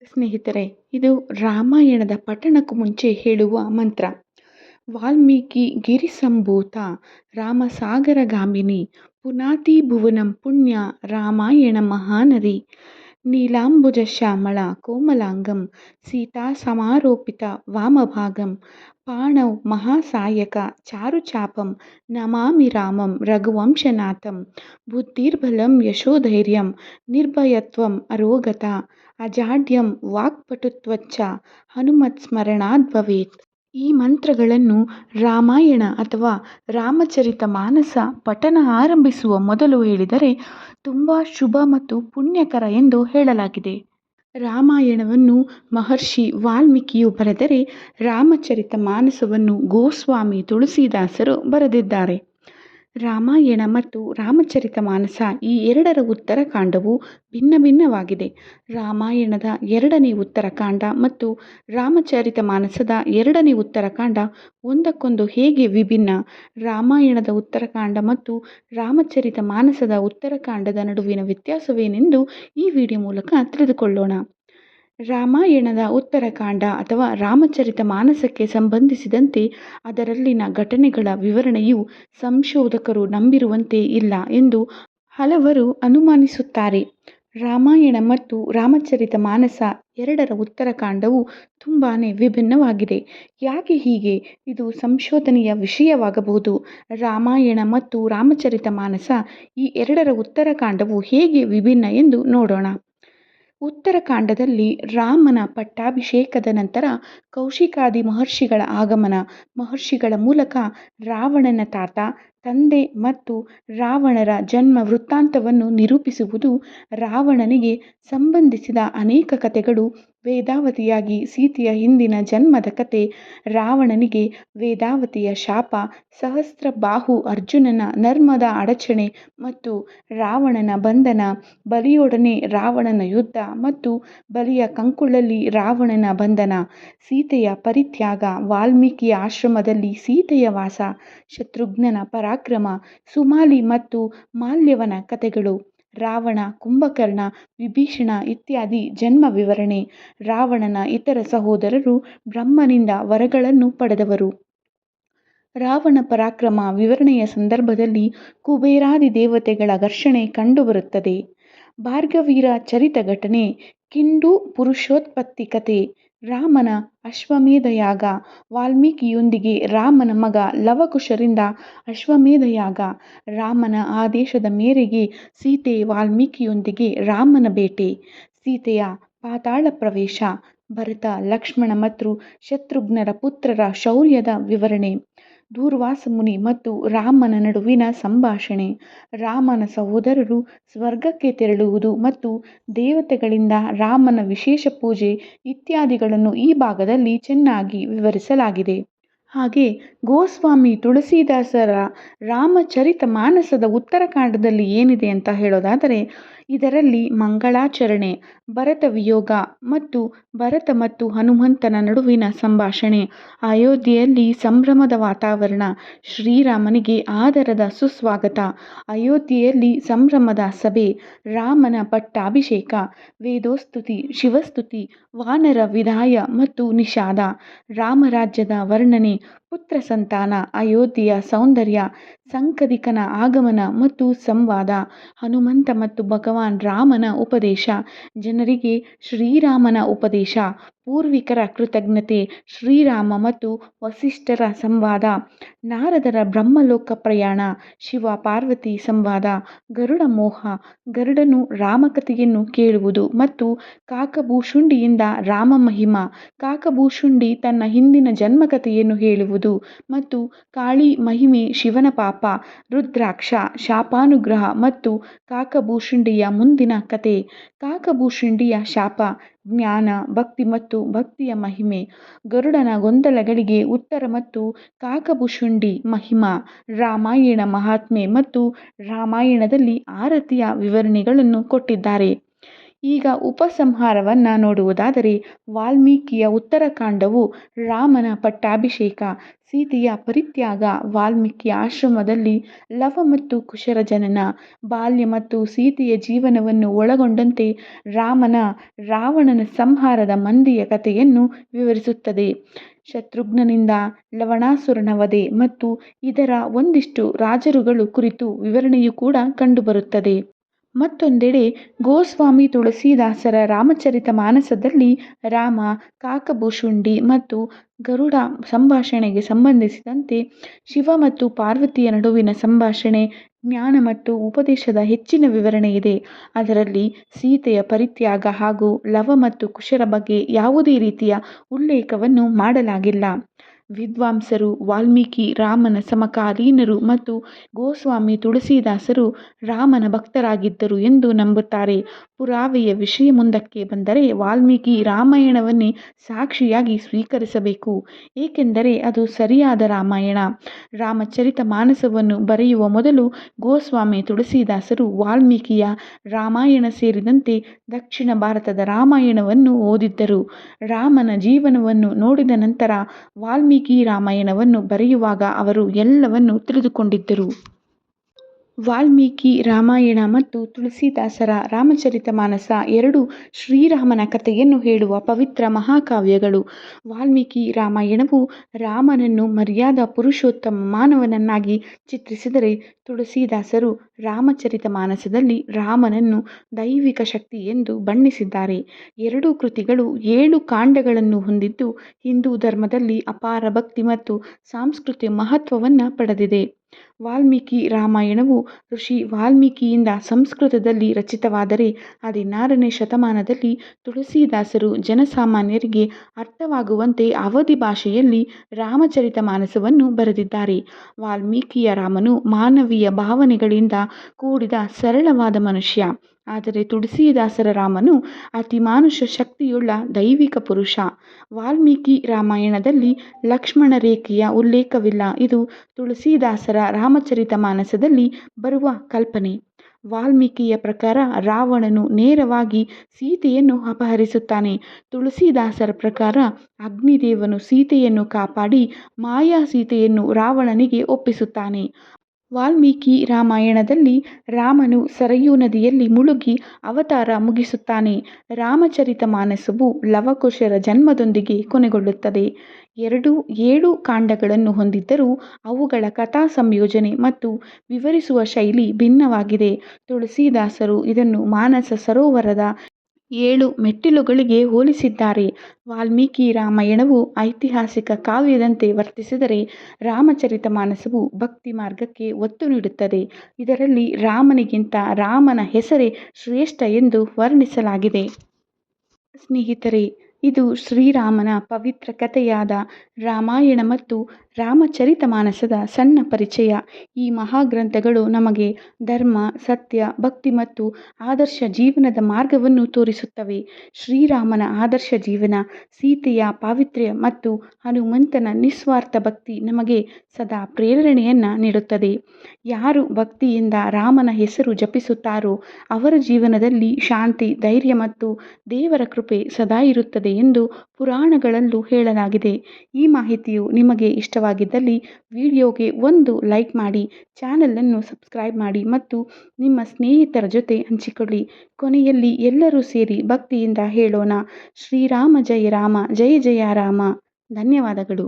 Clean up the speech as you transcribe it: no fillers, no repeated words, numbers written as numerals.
ಸ್ನೇಹಿತರೆ, ಇದು ರಾಮಾಯಣದ ಪಠಣಕ್ಕೂ ಮುಂಚೆ ಹೇಳುವ ಮಂತ್ರ. ವಾಲ್ಮೀಕಿ ಗಿರಿಸಂಭೂತ ರಾಮಸಾಗರಗಾಮಿನಿ ಪುನಾತಿ ಭುವನಂ ಪುಣ್ಯ ರಾಮಾಯಣ ಮಹಾನದಿ ನೀಲಾಂಬುಜ ಶ್ಯಾಮಳ ಕೋಮಲಾಂಗಂ ಸೀತಾಸಮಾರೋಪಿತ ವಾಮಭಾಗಂ ಪಾಣೌ ಮಹಾಸಾಯಕ ಚಾರುಚಾಪಂ ನಮಾಮಿ ರಾಮಂ ರಘುವಂಶನಾಥಂ ಬುದ್ಧಿರ್ಬಲಂ ಯಶೋಧೈರ್ಯಂ ನಿರ್ಭಯತ್ವಂ ಅರೋಗತಾ ಅಜಾಡ್ಯಂ ವಾಕ್ಪಟುತ್ವಚ್ಚ ಹನುಮತ್ಸ್ಮರಣಾದ್ಭವೇತ್. ಈ ಮಂತ್ರಗಳನ್ನು ರಾಮಾಯಣ ಅಥವಾ ರಾಮಚರಿತಮಾನಸ ಪಠಣ ಆರಂಭಿಸುವ ಮೊದಲು ಹೇಳಿದರೆ ತುಂಬ ಶುಭ ಮತ್ತು ಪುಣ್ಯಕರ ಎಂದು ಹೇಳಲಾಗಿದೆ. ರಾಮಾಯಣವನ್ನು ಮಹರ್ಷಿ ವಾಲ್ಮೀಕಿಯು ಬರೆದರೆ ರಾಮಚರಿತಮಾನಸವನ್ನು ಗೋಸ್ವಾಮಿ ತುಳಸಿದಾಸರು ಬರೆದಿದ್ದಾರೆ. ರಾಮಾಯಣ ಮತ್ತು ರಾಮಚರಿತಮಾನಸ ಈ ಎರಡರ ಉತ್ತರಕಾಂಡವು ಭಿನ್ನ ಭಿನ್ನವಾಗಿದೆ. ರಾಮಾಯಣದ ಎರಡನೇ ಉತ್ತರಕಾಂಡ ಮತ್ತು ರಾಮಚರಿತಮಾನಸದ ಎರಡನೇ ಉತ್ತರಕಾಂಡ ಒಂದಕ್ಕೊಂದು ಹೇಗೆ ವಿಭಿನ್ನ? ರಾಮಾಯಣದ ಉತ್ತರಕಾಂಡ ಮತ್ತು ರಾಮಚರಿತಮಾನಸದ ಉತ್ತರಕಾಂಡದ ನಡುವಿನ ವ್ಯತ್ಯಾಸವೇನೆಂದು ಈ ವಿಡಿಯೋ ಮೂಲಕ ತಿಳಿದುಕೊಳ್ಳೋಣ. ರಾಮಾಯಣದ ಉತ್ತರಕಾಂಡ ಅಥವಾ ರಾಮಚರಿತಮಾನಸಕ್ಕೆ ಸಂಬಂಧಿಸಿದಂತೆ ಅದರಲ್ಲಿನ ಘಟನೆಗಳ ವಿವರಣೆಯು ಸಂಶೋಧಕರು ನಂಬಿರುವಂತೆ ಇಲ್ಲ ಎಂದು ಹಲವರು ಅನುಮಾನಿಸುತ್ತಾರೆ. ರಾಮಾಯಣ ಮತ್ತು ರಾಮಚರಿತಮಾನಸ ಎರಡರ ಉತ್ತರಕಾಂಡವು ತುಂಬಾನೇ ವಿಭಿನ್ನವಾಗಿದೆ. ಯಾಕೆ ಹೀಗೆ? ಇದು ಸಂಶೋಧನೆಯ ವಿಷಯವಾಗಬಹುದು. ರಾಮಾಯಣ ಮತ್ತು ರಾಮಚರಿತಮಾನಸ ಈ ಎರಡರ ಉತ್ತರಕಾಂಡವು ಹೇಗೆ ವಿಭಿನ್ನ ಎಂದು ನೋಡೋಣ. ಉತ್ತರಕಾಂಡದಲ್ಲಿ ರಾಮನ ಪಟ್ಟಾಭಿಷೇಕದ ನಂತರ ಕೌಶಿಕಾದಿ ಮಹರ್ಷಿಗಳ ಆಗಮನ, ಮಹರ್ಷಿಗಳ ಮೂಲಕ ರಾವಣನ ತಾತ, ತಂದೆ ಮತ್ತು ರಾವಣರ ಜನ್ಮ ವೃತ್ತಾಂತವನ್ನು ನಿರೂಪಿಸುವುದು. ರಾವಣನಿಗೆ ಸಂಬಂಧಿಸಿದ ಅನೇಕ ಕಥೆಗಳು ವೇದಾವತಿಯಾಗಿ ಸೀತೆಯ ಹಿಂದಿನ ಜನ್ಮದ ಕಥೆ, ರಾವಣನಿಗೆ ವೇದಾವತಿಯ ಶಾಪ, ಸಹಸ್ರಬಾಹು ಅರ್ಜುನನ ನರ್ಮದ ಅಡಚಣೆ ಮತ್ತು ರಾವಣನ ಬಂಧನ, ಬಲಿಯೊಡನೆ ರಾವಣನ ಯುದ್ಧ ಮತ್ತು ಬಲಿಯ ಕಂಕುಳಲ್ಲಿ ರಾವಣನ ಬಂಧನ, ಸೀತೆಯ ಪರಿತ್ಯಾಗ, ವಾಲ್ಮೀಕಿಯ ಆಶ್ರಮದಲ್ಲಿ ಸೀತೆಯ ವಾಸ, ಶತ್ರುಘ್ನನ ಪರಾಕ್ರಮ, ಸುಮಾಲಿ ಮತ್ತು ಮಾಲ್ಯವನ ಕಥೆಗಳು, ರಾವಣ, ಕುಂಭಕರ್ಣ, ವಿಭೀಷಣ ಇತ್ಯಾದಿ ಜನ್ಮ ವಿವರಣೆ, ರಾವಣನ ಇತರ ಸಹೋದರರು ಬ್ರಹ್ಮನಿಂದ ವರಗಳನ್ನು ಪಡೆದವರು. ರಾವಣ ಪರಾಕ್ರಮ ವಿವರಣೆಯ ಸಂದರ್ಭದಲ್ಲಿ ಕುಬೇರಾದಿ ದೇವತೆಗಳ ಘರ್ಷಣೆ ಕಂಡುಬರುತ್ತದೆ. ಭಾರ್ಗವೀರ ಚರಿತ ಘಟನೆ, ಕಿಂಡು ಪುರುಷೋತ್ಪತ್ತಿ ಕಥೆ, ರಾಮನ ಅಶ್ವಮೇಧಯಾಗ, ವಾಲ್ಮೀಕಿಯೊಂದಿಗೆ ರಾಮನ ಮಗ ಲವಕುಶರಿಂದ ಅಶ್ವಮೇಧಯಾಗ, ರಾಮನ ಆದೇಶದ ಮೇರೆಗೆ ಸೀತೆ ವಾಲ್ಮೀಕಿಯೊಂದಿಗೆ ರಾಮನ ಬೇಟೆ, ಸೀತೆಯ ಪಾತಾಳ ಪ್ರವೇಶ, ಭರತ, ಲಕ್ಷ್ಮಣ ಮತ್ತು ಶತ್ರುಘ್ನರ ಪುತ್ರರ ಶೌರ್ಯದ ವಿವರಣೆ, ದೂರ್ವಾಸ ಮುನಿ ಮತ್ತು ರಾಮನ ನಡುವಿನ ಸಂಭಾಷಣೆ, ರಾಮನ ಸಹೋದರರು ಸ್ವರ್ಗಕ್ಕೆ ತೆರಳುವುದು ಮತ್ತು ದೇವತೆಗಳಿಂದ ರಾಮನ ವಿಶೇಷ ಪೂಜೆ ಇತ್ಯಾದಿಗಳನ್ನು ಈ ಭಾಗದಲ್ಲಿ ಚೆನ್ನಾಗಿ ವಿವರಿಸಲಾಗಿದೆ. ಹಾಗೆ ಗೋಸ್ವಾಮಿ ತುಳಸಿದಾಸರ ರಾಮಚರಿತಮಾನಸದ ಉತ್ತರಕಾಂಡದಲ್ಲಿ ಏನಿದೆ ಅಂತ ಹೇಳೋದಾದರೆ, ಇದರಲ್ಲಿ ಮಂಗಳಾಚರಣೆ, ಭರತ ವಿಯೋಗ ಮತ್ತು ಭರತ ಮತ್ತು ಹನುಮಂತನ ನಡುವಿನ ಸಂಭಾಷಣೆ, ಅಯೋಧ್ಯೆಯಲ್ಲಿ ಸಂಭ್ರಮದ ವಾತಾವರಣ, ಶ್ರೀರಾಮನಿಗೆ ಆದರದ ಸುಸ್ವಾಗತ, ಅಯೋಧ್ಯೆಯಲ್ಲಿ ಸಂಭ್ರಮದ ಸಭೆ, ರಾಮನ ಪಟ್ಟಾಭಿಷೇಕ, ವೇದೋಸ್ತುತಿ, ಶಿವಸ್ತುತಿ, ವಾನರ ವಿದಾಯ ಮತ್ತು ನಿಷಾದ, ರಾಮರಾಜ್ಯದ ವರ್ಣನೆ, ಪುತ್ರ ಸಂತಾನ, ಅಯೋಧ್ಯೆಯ ಸೌಂದರ್ಯ, ಸಂಕದಿಕನ ಆಗಮನ ಮತ್ತು ಸಂವಾದ, ಹನುಮಂತ ಮತ್ತು ಭಗವಾನ್ ರಾಮನ ಉಪದೇಶ, ಜನರಿಗೆ ಶ್ರೀರಾಮನ ಉಪದೇಶ, ಪೂರ್ವಿಕರ ಕೃತಜ್ಞತೆ, ಶ್ರೀರಾಮ ಮತ್ತು ವಸಿಷ್ಠರ ಸಂವಾದ, ನಾರದರ ಬ್ರಹ್ಮಲೋಕ ಪ್ರಯಾಣ, ಶಿವ ಪಾರ್ವತಿ ಸಂವಾದ, ಗರುಡ ಮೋಹ, ಗರುಡನು ರಾಮಕಥೆಯನ್ನು ಕೇಳುವುದು ಮತ್ತು ಕಾಕಭೂಷುಂಡಿಯಿಂದ ರಾಮ ಮಹಿಮ, ಕಾಕಭೂಷುಂಡಿ ತನ್ನ ಹಿಂದಿನ ಜನ್ಮಕಥೆಯನ್ನು ಹೇಳುವುದು ಮತ್ತು ಕಾಳಿ ಮಹಿಮೆ, ಶಿವನ ಪಾಪ, ರುದ್ರಾಕ್ಷ, ಶಾಪಾನುಗ್ರಹ ಮತ್ತು ಕಾಕಭೂಷುಂಡಿಯ ಮುಂದಿನ ಕಥೆ, ಕಾಕಭೂಷುಂಡಿಯ ಶಾಪ, ಜ್ಞಾನ, ಭಕ್ತಿ ಮತ್ತು ಭಕ್ತಿಯ ಮಹಿಮೆ, ಗರುಡನ ಗೊಂದಲಗಳಿಗೆ ಉತ್ತರ ಮತ್ತು ಕಾಕಭೂಷುಂಡಿ ಮಹಿಮಾ, ರಾಮಾಯಣ ಮಹಾತ್ಮೆ ಮತ್ತು ರಾಮಾಯಣದಲ್ಲಿ ಆರತಿಯ ವಿವರಣೆಗಳನ್ನು ಕೊಟ್ಟಿದ್ದಾರೆ. ಈಗ ಉಪಸಂಹಾರವನ್ನು ನೋಡುವುದಾದರೆ ವಾಲ್ಮೀಕಿಯ ಉತ್ತರಕಾಂಡವು ರಾಮನ ಪಟ್ಟಾಭಿಷೇಕ, ಸೀತೆಯ ಪರಿತ್ಯಾಗ, ವಾಲ್ಮೀಕಿಯ ಆಶ್ರಮದಲ್ಲಿ ಲವ ಮತ್ತು ಕುಶರ ಜನನ, ಬಾಲ್ಯ ಮತ್ತು ಸೀತೆಯ ಜೀವನವನ್ನು ಒಳಗೊಂಡಂತೆ ರಾವಣನ ಸಂಹಾರದ ಮಂದಿಯ ಕಥೆಯನ್ನು ವಿವರಿಸುತ್ತದೆ. ಶತ್ರುಘ್ನನಿಂದ ಲವಣಾಸುರನ ವಧೆ ಮತ್ತು ಇದರ ಒಂದಿಷ್ಟು ರಾಜರುಗಳು ಕುರಿತು ವಿವರಣೆಯೂ ಕೂಡ ಕಂಡುಬರುತ್ತದೆ. ಮತ್ತೊಂದೆಡೆ ಗೋಸ್ವಾಮಿ ತುಳಸೀದಾಸರ ರಾಮಚರಿತಮಾನಸದಲ್ಲಿ ರಾಮ, ಕಾಕಭೂಷುಂಡಿ ಮತ್ತು ಗರುಡ ಸಂಭಾಷಣೆಗೆ ಸಂಬಂಧಿಸಿದಂತೆ ಶಿವ ಮತ್ತು ಪಾರ್ವತಿಯ ನಡುವಿನ ಸಂಭಾಷಣೆ, ಜ್ಞಾನ ಮತ್ತು ಉಪದೇಶದ ಹೆಚ್ಚಿನ ವಿವರಣೆ ಇದೆ. ಅದರಲ್ಲಿ ಸೀತೆಯ ಪರಿತ್ಯಾಗ ಹಾಗೂ ಲವ ಮತ್ತು ಕುಶರ ಬಗ್ಗೆ ಯಾವುದೇ ರೀತಿಯ ಉಲ್ಲೇಖವನ್ನು ಮಾಡಲಾಗಿಲ್ಲ. ವಿದ್ವಾಂಸರು ವಾಲ್ಮೀಕಿ ರಾಮನ ಸಮಕಾಲೀನರು ಮತ್ತು ಗೋಸ್ವಾಮಿ ತುಳಸೀದಾಸರು ರಾಮನ ಭಕ್ತರಾಗಿದ್ದರು ಎಂದು ನಂಬುತ್ತಾರೆ. ಪುರಾವೆಯ ವಿಷಯ ಮುಂದಕ್ಕೆ ಬಂದರೆ ವಾಲ್ಮೀಕಿ ರಾಮಾಯಣವನ್ನೇ ಸಾಕ್ಷಿಯಾಗಿ ಸ್ವೀಕರಿಸಬೇಕು, ಏಕೆಂದರೆ ಅದು ಸರಿಯಾದ ರಾಮಾಯಣ. ರಾಮಚರಿತಮಾನಸವನ್ನು ಬರೆಯುವ ಮೊದಲು ಗೋಸ್ವಾಮಿ ತುಳಸೀದಾಸರು ವಾಲ್ಮೀಕಿಯ ರಾಮಾಯಣ ಸೇರಿದಂತೆ ದಕ್ಷಿಣ ಭಾರತದ ರಾಮಾಯಣವನ್ನು ಓದಿದ್ದರು. ರಾಮನ ಜೀವನವನ್ನು ನೋಡಿದ ನಂತರ ವಾಲ್ಮೀಕಿ ರಾಮಾಯಣವನ್ನು ಬರೆಯುವಾಗ ಅವರು ಎಲ್ಲವನ್ನೂ ತಿಳಿದುಕೊಂಡಿದ್ದರು. ವಾಲ್ಮೀಕಿ ರಾಮಾಯಣ ಮತ್ತು ತುಳಸೀದಾಸರ ರಾಮಚರಿತಮಾನಸ ಎರಡೂ ಶ್ರೀರಾಮನ ಕಥೆಯನ್ನು ಹೇಳುವ ಪವಿತ್ರ ಮಹಾಕಾವ್ಯಗಳು. ವಾಲ್ಮೀಕಿ ರಾಮಾಯಣವು ರಾಮನನ್ನು ಮರ್ಯಾದಾ ಪುರುಷೋತ್ತಮ ಮಾನವನನ್ನಾಗಿ ಚಿತ್ರಿಸಿದರೆ, ತುಳಸೀದಾಸರು ರಾಮಚರಿತಮಾನಸದಲ್ಲಿ ರಾಮನನ್ನು ದೈವಿಕ ಶಕ್ತಿ ಎಂದು ಬಣ್ಣಿಸಿದ್ದಾರೆ. ಎರಡೂ ಕೃತಿಗಳು 7 ಕಾಂಡಗಳನ್ನು ಹೊಂದಿದ್ದು, ಹಿಂದೂ ಧರ್ಮದಲ್ಲಿ ಅಪಾರ ಭಕ್ತಿ ಮತ್ತು ಸಾಂಸ್ಕೃತಿಕ ಮಹತ್ವವನ್ನು ಪಡೆದಿದೆ. ವಾಲ್ಮೀಕಿ ರಾಮಾಯಣವು ಋಷಿ ವಾಲ್ಮೀಕಿಯಿಂದ ಸಂಸ್ಕೃತದಲ್ಲಿ ರಚಿತವಾದರೆ, 16ನೇ ಶತಮಾನದಲ್ಲಿ ತುಳಸೀದಾಸರು ಜನಸಾಮಾನ್ಯರಿಗೆ ಅರ್ಥವಾಗುವಂತೆ ಅವಧಿ ಭಾಷೆಯಲ್ಲಿ ರಾಮಚರಿತಮಾನಸವನ್ನು ಬರೆದಿದ್ದಾರೆ. ವಾಲ್ಮೀಕಿಯ ರಾಮನು ಮಾನವೀಯ ಭಾವನೆಗಳಿಂದ ಕೂಡಿದ ಸರಳವಾದ ಮನುಷ್ಯ, ಆದರೆ ತುಳಸೀದಾಸರ ರಾಮನು ಅತಿಮಾನುಷ ಶಕ್ತಿಯುಳ್ಳ ದೈವಿಕ ಪುರುಷ. ವಾಲ್ಮೀಕಿ ರಾಮಾಯಣದಲ್ಲಿ ಲಕ್ಷ್ಮಣ ರೇಖೆಯ ಉಲ್ಲೇಖವಿಲ್ಲ. ಇದು ತುಳಸೀದಾಸರ ರಾಮಚರಿತಮಾನಸದಲ್ಲಿ ಬರುವ ಕಲ್ಪನೆ. ವಾಲ್ಮೀಕಿಯ ಪ್ರಕಾರ ರಾವಣನು ನೇರವಾಗಿ ಸೀತೆಯನ್ನು ಅಪಹರಿಸುತ್ತಾನೆ. ತುಳಸೀದಾಸರ ಪ್ರಕಾರ ಅಗ್ನಿದೇವನು ಸೀತೆಯನ್ನು ಕಾಪಾಡಿ ಮಾಯಾ ಸೀತೆಯನ್ನು ರಾವಣನಿಗೆ ಒಪ್ಪಿಸುತ್ತಾನೆ. ವಾಲ್ಮೀಕಿ ರಾಮಾಯಣದಲ್ಲಿ ರಾಮನು ಸರಯೂ ನದಿಯಲ್ಲಿ ಮುಳುಗಿ ಅವತಾರ ಮುಗಿಸುತ್ತಾನೆ. ರಾಮಚರಿತಮಾನಸವು ಲವಕುಶರ ಜನ್ಮದೊಂದಿಗೆ ಕೊನೆಗೊಳ್ಳುತ್ತದೆ. ಎರಡೂ 7 ಕಾಂಡಗಳನ್ನು ಹೊಂದಿದ್ದರೂ ಅವುಗಳ ಕಥಾ ಸಂಯೋಜನೆ ಮತ್ತು ವಿವರಿಸುವ ಶೈಲಿ ಭಿನ್ನವಾಗಿದೆ. ತುಳಸೀದಾಸರು ಇದನ್ನು ಮಾನಸ ಸರೋವರದ 7 ಮೆಟ್ಟಿಲುಗಳಿಗೆ ಹೋಲಿಸಿದ್ದಾರೆ. ವಾಲ್ಮೀಕಿ ರಾಮಾಯಣವು ಐತಿಹಾಸಿಕ ಕಾವ್ಯದಂತೆ ವರ್ತಿಸಿದರೆ, ರಾಮಚರಿತಮಾನಸವು ಭಕ್ತಿ ಮಾರ್ಗಕ್ಕೆ ಒತ್ತು ನೀಡುತ್ತದೆ. ಇದರಲ್ಲಿ ರಾಮನಿಗಿಂತ ರಾಮನ ಹೆಸರೇ ಶ್ರೇಷ್ಠ ಎಂದು ವರ್ಣಿಸಲಾಗಿದೆ. ಸ್ನೇಹಿತರೆ, ಇದು ಶ್ರೀರಾಮನ ಪವಿತ್ರ ಕಥೆಯಾದ ರಾಮಾಯಣ ಮತ್ತು ರಾಮಚರಿತಮಾನಸದ ಸಣ್ಣ ಪರಿಚಯ. ಈ ಮಹಾಗ್ರಂಥಗಳು ನಮಗೆ ಧರ್ಮ, ಸತ್ಯ, ಭಕ್ತಿ ಮತ್ತು ಆದರ್ಶ ಜೀವನದ ಮಾರ್ಗವನ್ನು ತೋರಿಸುತ್ತವೆ. ಶ್ರೀರಾಮನ ಆದರ್ಶ ಜೀವನ, ಸೀತೆಯ ಪಾವಿತ್ರ್ಯ ಮತ್ತು ಹನುಮಂತನ ನಿಸ್ವಾರ್ಥ ಭಕ್ತಿ ನಮಗೆ ಸದಾ ಪ್ರೇರಣೆಯನ್ನು ನೀಡುತ್ತದೆ. ಯಾರು ಭಕ್ತಿಯಿಂದ ರಾಮನ ಹೆಸರು ಜಪಿಸುತ್ತಾರೋ ಅವರ ಜೀವನದಲ್ಲಿ ಶಾಂತಿ, ಧೈರ್ಯ ಮತ್ತು ದೇವರ ಕೃಪೆ ಸದಾ ಇರುತ್ತದೆ ಎಂದು ಪುರಾಣಗಳಲ್ಲೂ ಹೇಳಲಾಗಿದೆ. ಈ ಮಾಹಿತಿಯು ನಿಮಗೆ ಇಷ್ಟವಾಗಿದ್ದಲ್ಲಿ ವಿಡಿಯೋಗೆ ಒಂದು ಲೈಕ್ ಮಾಡಿ, ಚಾನಲನ್ನು ಸಬ್ಸ್ಕ್ರೈಬ್ ಮಾಡಿ ಮತ್ತು ನಿಮ್ಮ ಸ್ನೇಹಿತರ ಜೊತೆ ಹಂಚಿಕೊಳ್ಳಿ. ಕೊನೆಯಲ್ಲಿ ಎಲ್ಲರೂ ಸೇರಿ ಭಕ್ತಿಯಿಂದ ಹೇಳೋಣ: ಶ್ರೀರಾಮ ಜಯ ರಾಮ, ಜಯ ಜಯ ರಾಮ. ಧನ್ಯವಾದಗಳು.